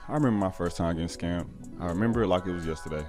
I remember my first time getting scammed. I remember it like it was yesterday.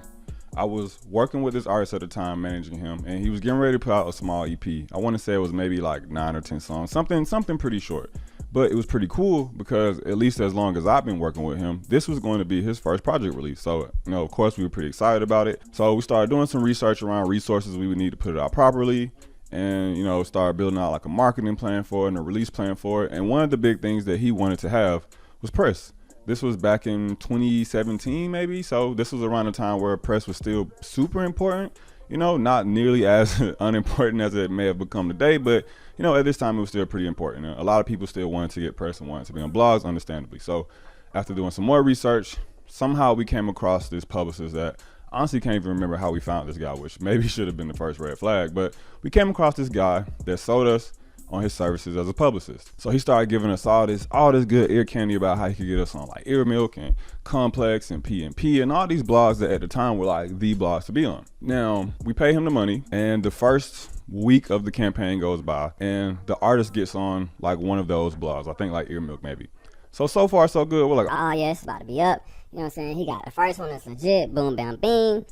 I was working with this artist at the time, managing him, and he was getting ready to put out a small EP. I want to say it was maybe like 9 or 10 songs, something pretty short. But it was pretty cool because at least as long as I've been working with him, this was going to be his first project release. So, of course we were pretty excited about it. So we started doing some research around resources we would need to put it out properly, and started building out like a marketing plan for it and a release plan for it. And one of the big things that he wanted to have was press. This was back in 2017 maybe, so this was around the time where press was still super important, not nearly as unimportant as it may have become today, but at this time it was still pretty important. A lot of people still wanted to get press and wanted to be on blogs, understandably. So after doing some more research, somehow we came across this publicist that honestly can't even remember how we found this guy, which maybe should have been the first red flag, but we came across this guy that sold us on his services as a publicist. So he started giving us all this good ear candy about how he could get us on like Ear Milk and Complex and PNP and all these blogs that at the time were like the blogs to be on. Now we pay him the money, and the first week of the campaign goes by and the artist gets on like one of those blogs. I think like Ear Milk maybe. So far so good. We're like, oh yeah, it's about to be up. You know what I'm saying? He got the first one that's legit. Boom, bam, bing.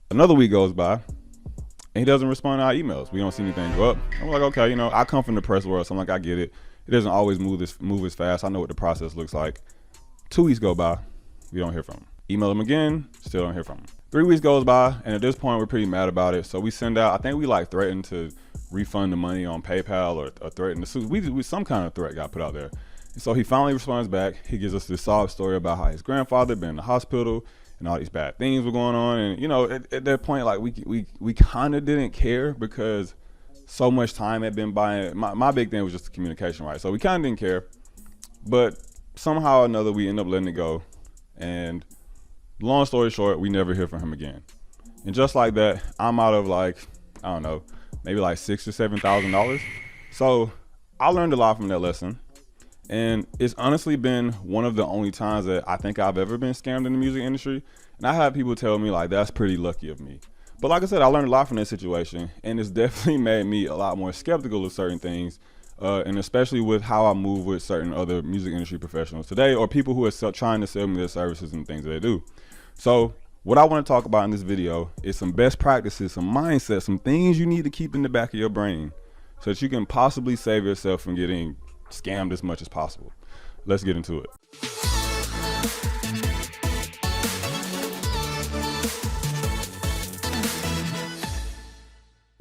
Another week goes by and he doesn't respond to our emails. We don't see anything go up. I'm like, okay, I come from the press world, so I'm like, I get it. It doesn't always move as fast. I know what the process looks like. 2 weeks go by, we don't hear from him. Email him again, still don't hear from him. 3 weeks goes by, and at this point, we're pretty mad about it. So we send out, I think we like threatened to refund the money on PayPal or threatened to sue. We some kind of threat got put out there. And so he finally responds back. He gives us this sob story about how his grandfather been in the hospital and all these bad things were going on. And at that point, like we kind of didn't care because so much time had been by. My big thing was just the communication, right? So we kind of didn't care, but somehow or another we end up letting it go. And long story short, we never hear from him again. And just like that, I'm out of like, I don't know, maybe like $6,000 or $7,000. So I learned a lot from that lesson. And it's honestly been one of the only times that I think I've ever been scammed in the music industry. And I have people tell me like, that's pretty lucky of me. But like I said, I learned a lot from that situation, and it's definitely made me a lot more skeptical of certain things. And especially with how I move with certain other music industry professionals today, or people who are trying to sell me their services and things that they do. So what I want to talk about in this video is some best practices, some mindset, some things you need to keep in the back of your brain so that you can possibly save yourself from getting scammed as much as possible. Let's get into it.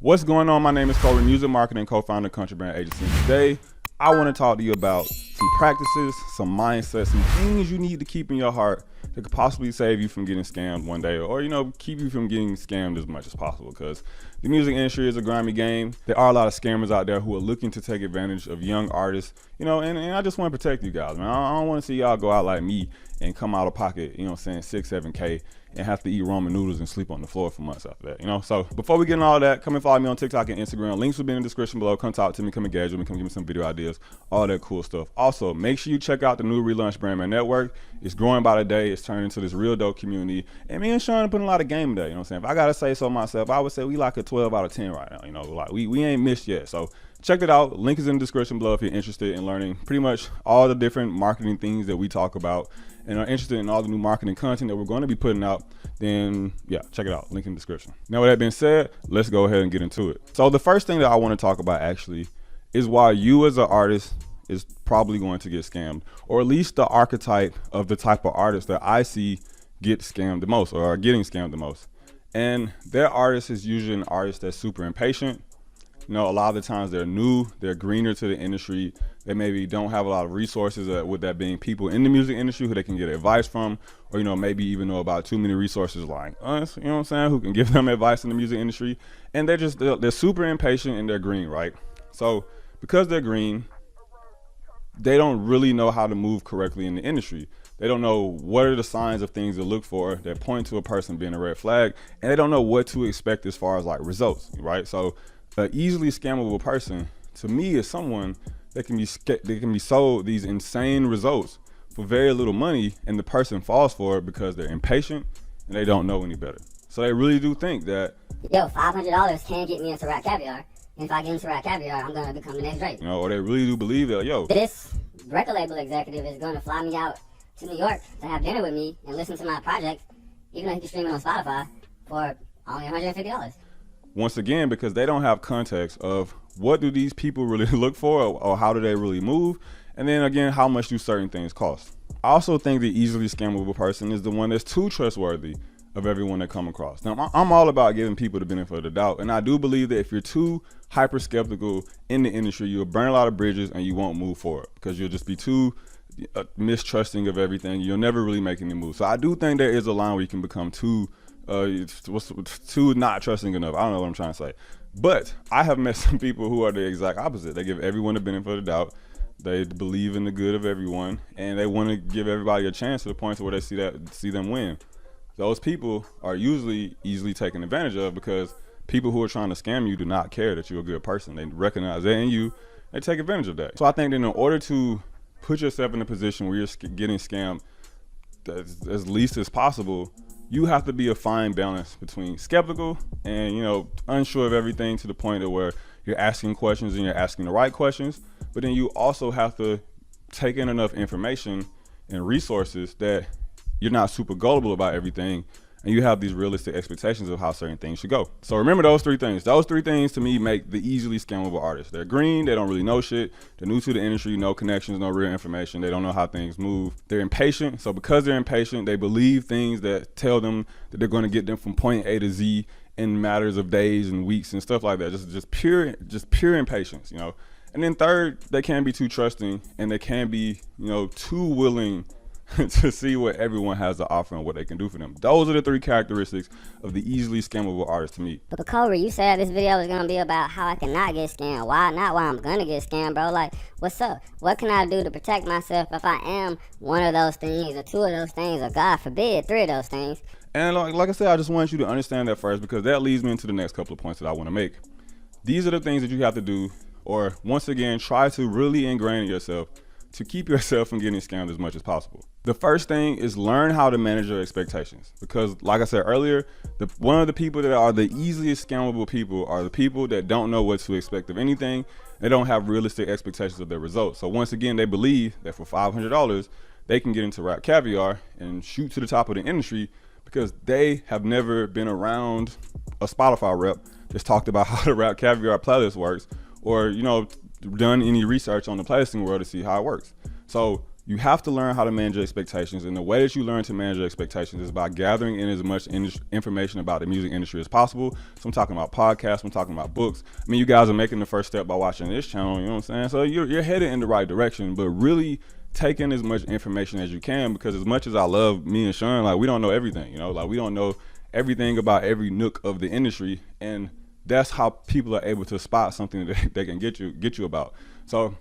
What's going on? My name is Kohrey, music marketing co-founder of Country Brand Agency. And today, I want to talk to you about some practices, some mindsets, some things you need to keep in your heart that could possibly save you from getting scammed one day, or keep you from getting scammed as much as possible, because the music industry is a grimy game. There are a lot of scammers out there who are looking to take advantage of young artists, and I just want to protect you guys, man. I don't want to see y'all go out like me and come out of pocket, 6-7K and have to eat ramen noodles and sleep on the floor for months after that, So before we get into all that, come and follow me on TikTok and Instagram. Links will be in the description below. Come talk to me, come engage with me, come give me some video ideas, all that cool stuff. Also, make sure you check out the new Relaunch Brandman Network. It's growing by the day. It's turning into this real dope community. And me and Sean are putting a lot of game in there, If I got to say so myself, I would say we like a 12 out of 10 right now, Like we ain't missed yet. So check it out. Link is in the description below if you're interested in learning pretty much all the different marketing things that we talk about and are interested in all the new marketing content that we're going to be putting out. Then yeah, check it out. Link in the description. Now with that being said, let's go ahead and get into it. So the first thing that I want to talk about actually is why you as an artist is probably going to get scammed, or at least the archetype of the type of artist that I see get scammed the most, or are getting scammed the most. And their artist is usually an artist that's super impatient. A lot of the times they're new, they're greener to the industry. They maybe don't have a lot of resources, with that being people in the music industry who they can get advice from, or, maybe even know about too many resources like us, who can give them advice in the music industry. And they're super impatient and they're green, right? So because they're green, they don't really know how to move correctly in the industry. They don't know what are the signs of things to look for that point to a person being a red flag, and they don't know what to expect as far as like results, right? So an easily scammable person to me is someone that can be sold these insane results for very little money, and the person falls for it because they're impatient and they don't know any better. So they really do think that, yo, $500 can get me into Rat Caviar. And if I get into Rat Caviar, I'm gonna become the next Drake. or they really do believe that, yo, this record label executive is gonna fly me out to New York to have dinner with me and listen to my project, even though he can stream it on Spotify for only $150. Once again, because they don't have context of what do these people really look for, or how do they really move, and then again, how much do certain things cost. I also think the easily scammable person is the one that's too trustworthy of everyone that come across. Now, I'm all about giving people the benefit of the doubt, and I do believe that if you're too hyper skeptical in the industry, you'll burn a lot of bridges and you won't move forward because you'll just be too mistrusting of everything. You'll never really make any moves. So I do think there is a line where you can become too not trusting enough. I don't know what I'm trying to say, but I have met some people who are the exact opposite. They give everyone the benefit of the doubt. They believe in the good of everyone, and they want to give everybody a chance to the point to where they see them win. Those people are usually easily taken advantage of because people who are trying to scam you do not care that you're a good person. They recognize that in you. They take advantage of that. So I think that in order to put yourself in a position where you're getting scammed as least as possible, you have to be a fine balance between skeptical and, unsure of everything to the point of where you're asking questions and you're asking the right questions. But then you also have to take in enough information and resources that you're not super gullible about everything, and you have these realistic expectations of how certain things should go. So remember those three things. Those three things to me make the easily scammable artists. They're green, they don't really know shit, they're new to the industry, no connections, no real information, they don't know how things move. They're impatient, so because they're impatient, they believe things that tell them that they're gonna get them from point A to Z in matters of days and weeks and stuff like that. Just pure impatience, And then third, they can be too trusting, and they can be, too willing to see what everyone has to offer and what they can do for them. Those are the three characteristics of the easily scammable artist to me. But Kohrey, you said this video was gonna be about how I cannot get scammed. Why not? Why I'm gonna get scammed, bro? Like, what's up? What can I do to protect myself if I am one of those things, or two of those things, or God forbid, three of those things? And like I said, I just want you to understand that first, because that leads me into the next couple of points that I want to make. These are the things that you have to do, or once again, try to really ingrain in yourself to keep yourself from getting scammed as much as possible. The first thing is learn how to manage your expectations, because like I said earlier, one of the people that are the easiest scammable people are the people that don't know what to expect of anything. They don't have realistic expectations of their results. So once again, they believe that for $500, they can get into rap caviar and shoot to the top of the industry because they have never been around a Spotify rep that's talked about how the rap caviar playlist works, or done any research on the playlisting world to see how it works. So you have to learn how to manage your expectations, and the way that you learn to manage your expectations is by gathering in as much information about the music industry as possible. So I'm talking about podcasts, I'm talking about books. I mean, you guys are making the first step by watching this channel, you know what I'm saying? So you're headed in the right direction, but really take in as much information as you can, because as much as I love me and Sean, like, we don't know everything, we don't know everything about every nook of the industry, and that's how people are able to spot something that they can get you about. So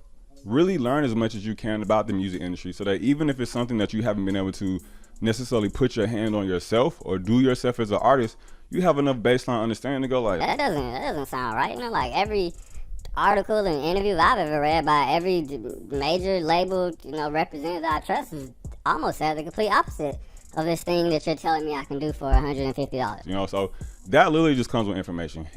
really learn as much as you can about the music industry, so that even if it's something that you haven't been able to necessarily put your hand on yourself or do yourself as an artist, you have enough baseline understanding to go like, that doesn't sound right. Like every article and interview I've ever read by every major label, representative I trust is almost said the complete opposite of this thing that you're telling me I can do for $150. So that literally just comes with information,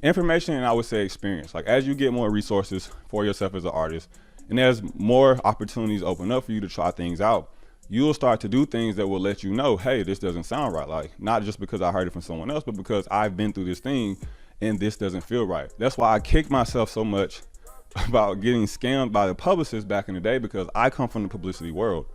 and I would say experience. Like, as you get more resources for yourself as an artist, and as more opportunities open up for you to try things out, you'll start to do things that will let you know, hey, this doesn't sound right. Like, not just because I heard it from someone else, but because I've been through this thing and this doesn't feel right. That's why I kick myself so much about getting scammed by the publicists back in the day, because I come from the publicity world.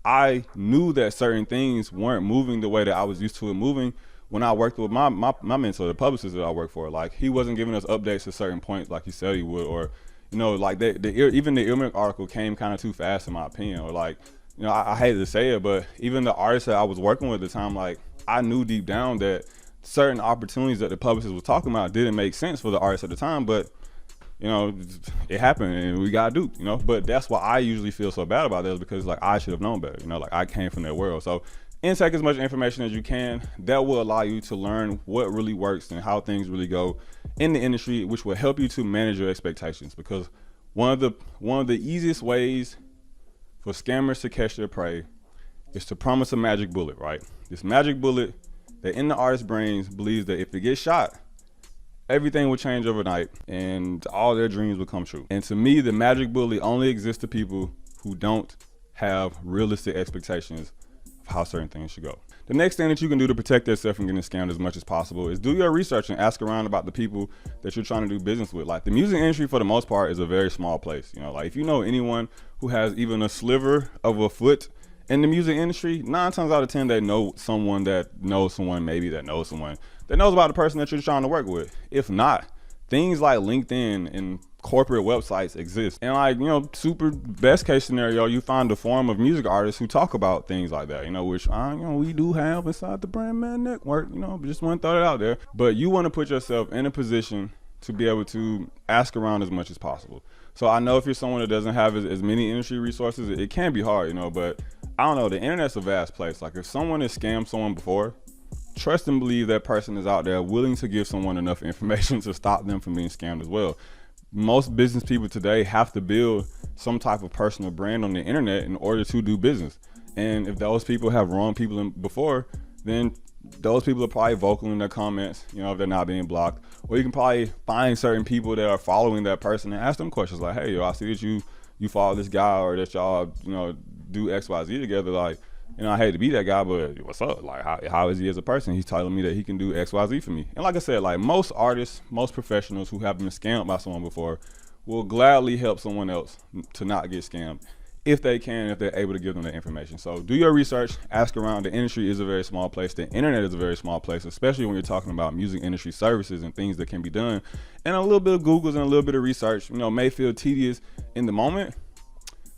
I knew that certain things weren't moving the way that I was used to it moving when I worked with my mentor, the publicist that I worked for. Like, he wasn't giving us updates at certain points like he said he would, or like even the Ilmic article came kind of too fast in my opinion, or like, I hate to say it, but even the artists that I was working with at the time, like, I knew deep down that certain opportunities that the publicist was talking about didn't make sense for the artists at the time, but it happened and we got duped, but that's why I usually feel so bad about this, because like, I should have known better, like, I came from that world. So intake as much information as you can. That will allow you to learn what really works and how things really go in the industry, which will help you to manage your expectations, because one of the easiest ways for scammers to catch their prey is to promise a magic bullet, right? This magic bullet that in the artist's brains believes that if it gets shot, everything will change overnight and all their dreams will come true. And to me, the magic bullet only exists to people who don't have realistic expectations how certain things should go. The next thing that you can do to protect yourself from getting scammed as much as possible is do your research and ask around about the people that you're trying to do business with. Like, the music industry, for the most part, is a very small place. You know, like, if you know anyone who has even a sliver of a foot in the music industry, 9 times out of 10, they know someone that knows someone, maybe that knows someone that knows about the person that you're trying to work with. If not, things like LinkedIn and corporate websites exist. And, like, you know, super best case scenario, you find a forum of music artists who talk about things like that, you know, which, you know, we do have inside the Brand Man Network, you know, but just want to throw it out there. But you want to put yourself in a position to be able to ask around as much as possible. So I know if you're someone that doesn't have as many industry resources, it can be hard, you know, but I don't know, the internet's a vast place. Like, if someone has scammed someone before, trust and believe that person is out there willing to give someone enough information to stop them from being scammed as well. Most business people today have to build some type of personal brand on the internet in order to do business. And if those people have wronged people before, then those people are probably vocal in their comments, you know, if they're not being blocked. Or you can probably find certain people that are following that person and ask them questions like, hey, yo, I see that you follow this guy, or that y'all, you know, do XYZ together. Like, you know, I hate to be that guy, but what's up? Like, how is he as a person? He's telling me that he can do XYZ for me. And like I said, like, most artists, most professionals who have been scammed by someone before will gladly help someone else to not get scammed if they can, if they're able to give them the information. So do your research, ask around. The industry is a very small place. The internet is a very small place, especially when you're talking about music industry services and things that can be done. And a little bit of Googles and a little bit of research, you know, may feel tedious in the moment,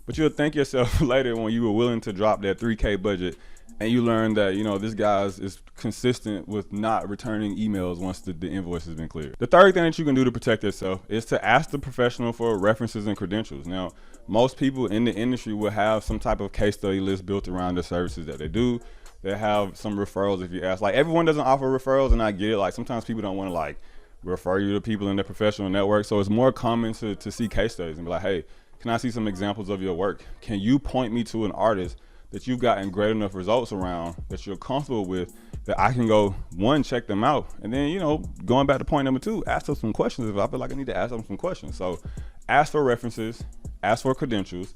but you'll thank yourself later when you were willing to drop that $3K budget and you learn that, you know, this guy is consistent with not returning emails once the invoice has been cleared. The third thing that you can do to protect yourself is to ask the professional for references and credentials. Now, most people in the industry will have some type of case study list built around the services that they do. They have some referrals if you ask. Like, everyone doesn't offer referrals, and I get it. Like, sometimes people don't want to, like, refer you to people in their professional network. So it's more common to see case studies and be like, hey, can I see some examples of your work? Can you point me to an artist that you've gotten great enough results around that you're comfortable with, that I can go, one, check them out, and then, you know, going back to point number 2, ask them some questions if I feel like I need to ask them some questions. So ask for references, ask for credentials,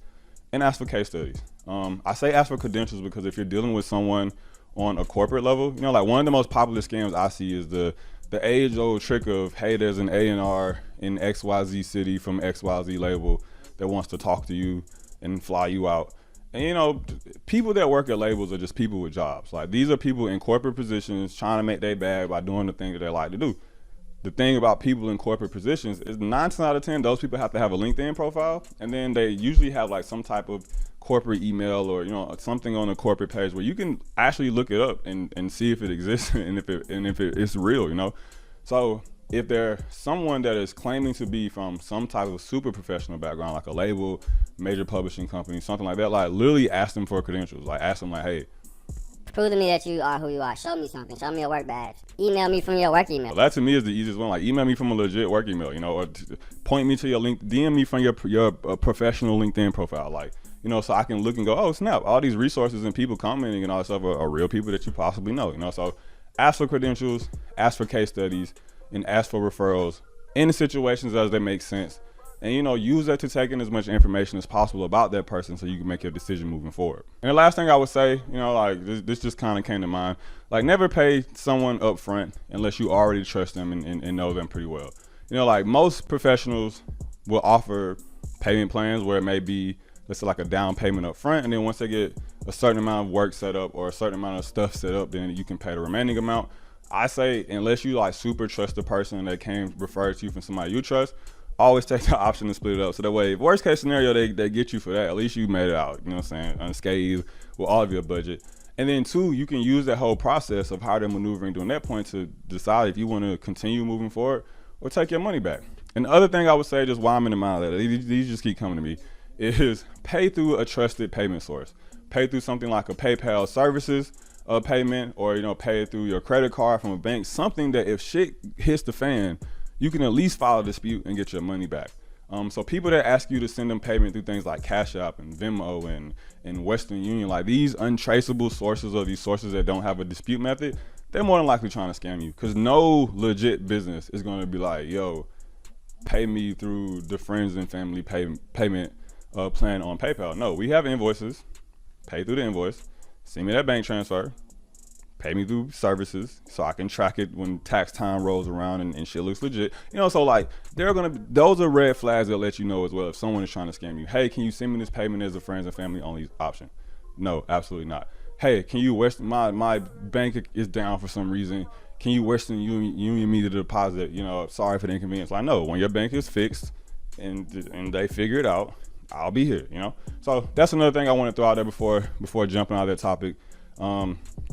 and ask for case studies. I say ask for credentials because if you're dealing with someone on a corporate level, you know, like, one of the most popular scams I see is the age-old trick of, hey, there's an A&R in XYZ city from XYZ label that wants to talk to you and fly you out. And, you know, people that work at labels are just people with jobs. Like, these are people in corporate positions trying to make their bag by doing the thing that they like to do. The thing about people in corporate positions is 9 times out of 10, those people have to have a LinkedIn profile, and then they usually have, like, some type of corporate email or, you know, something on a corporate page where you can actually look it up and see if it exists and if it's real, you know. So if they're someone that is claiming to be from some type of super professional background, like a label, major publishing company, something like that, like, literally ask them for credentials. Like, ask them, like, hey, prove to me that you are who you are. Show me something. Show me your work badge. Email me from your work email. That to me is the easiest one. Like, email me from a legit work email, you know, or point me to your link, DM me from your professional LinkedIn profile, like, you know, so I can look and go, oh snap, all these resources and people commenting and all that stuff are real people that you possibly know, you know. So ask for credentials, ask for case studies, and ask for referrals in the situations as they make sense. And, you know, use that to take in as much information as possible about that person so you can make your decision moving forward. And the last thing I would say, you know, like, this just kind of came to mind, like, never pay someone up front unless you already trust them and know them pretty well. You know, like, most professionals will offer payment plans where it may be, let's say, like a down payment up front, and then once they get a certain amount of work set up or a certain amount of stuff set up, then you can pay the remaining amount. I say, unless you, like, super trust the person that came referred to you from somebody you trust, always take the option to split it up. So that way, worst case scenario, they get you for that. At least you made it out, you know what I'm saying, unscathed with all of your budget. And then 2, you can use that whole process of how they're maneuvering during that point to decide if you want to continue moving forward or take your money back. And the other thing I would say, just while I'm in the mind of that, these just keep coming to me, is pay through a trusted payment source. Pay through something like a PayPal services payment, or, you know, pay through your credit card from a bank, something that if shit hits the fan, you can at least file a dispute and get your money back. So people that ask you to send them payment through things like Cash App and Venmo and Western Union, like, these untraceable sources, or these sources that don't have a dispute method, they're more than likely trying to scam you, because no legit business is going to be like, yo, pay me through the friends and family payment plan on PayPal. No, we have invoices, pay through the invoice, send me that bank transfer, pay me through services so I can track it when tax time rolls around and shit looks legit. You know, so like those are red flags that let you know as well if someone is trying to scam you. Hey, can you send me this payment as a friends and family only option? No, absolutely not. Hey, can you Western, my bank is down for some reason. Can you Western Union me the deposit? You know, sorry for the inconvenience. Like, no, when your bank is fixed and they figure it out, I'll be here, you know? So that's another thing I want to throw out there before jumping out of that topic.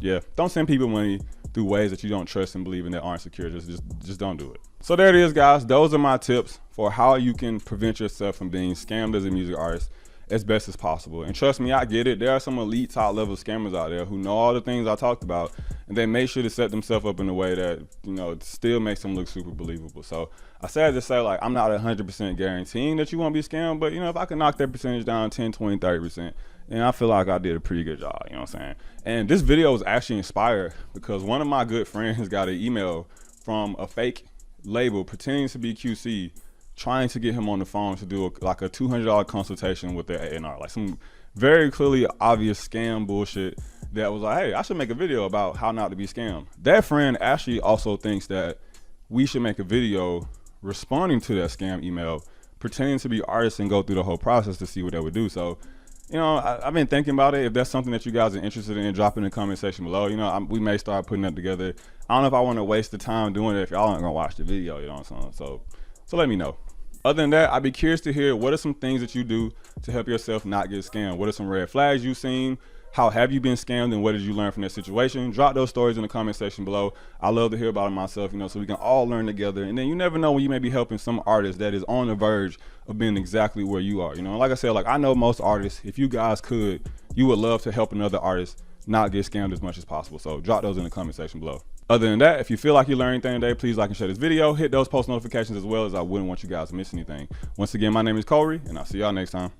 Yeah, don't send people money through ways that you don't trust and believe in that aren't secure. Just don't do it. So there it is, guys. Those are my tips for how you can prevent yourself from being scammed as a music artist as best as possible. And trust me, I get it. There are some elite top level scammers out there who know all the things I talked about, and they make sure to set themselves up in a way that, you know, still makes them look super believable. So I said to say, like, I'm not 100% guaranteeing that you won't be scammed, but you know, if I can knock that percentage down 10, 20, 30%, and I feel like I did a pretty good job, you know what I'm saying? And this video was actually inspired because one of my good friends got an email from a fake label pretending to be QC, trying to get him on the phone to do like a $200 consultation with their A&R, like some very clearly obvious scam bullshit that was like, hey, I should make a video about how not to be scammed. That friend actually also thinks that we should make a video responding to that scam email, pretending to be artists and go through the whole process to see what they would do. So, you know, I've been thinking about it. If that's something that you guys are interested in, drop in the comment section below. You know, we may start putting that together. I don't know if I want to waste the time doing it if y'all aren't gonna watch the video, you know what I'm saying? So let me know. Other than that, I'd be curious to hear what are some things that you do to help yourself not get scammed. What are some red flags you've seen? How have you been scammed, and what did you learn from that situation? Drop those stories in the comment section below. I love to hear about it myself, you know, so we can all learn together. And then you never know when you may be helping some artist that is on the verge of being exactly where you are. You know, like I said, like I know most artists, if you guys could, you would love to help another artist not get scammed as much as possible. So drop those in the comment section below. Other than that, if you feel like you learned anything today, please like and share this video. Hit those post notifications as well, as I wouldn't want you guys to miss anything. Once again, my name is Kohrey, and I'll see y'all next time.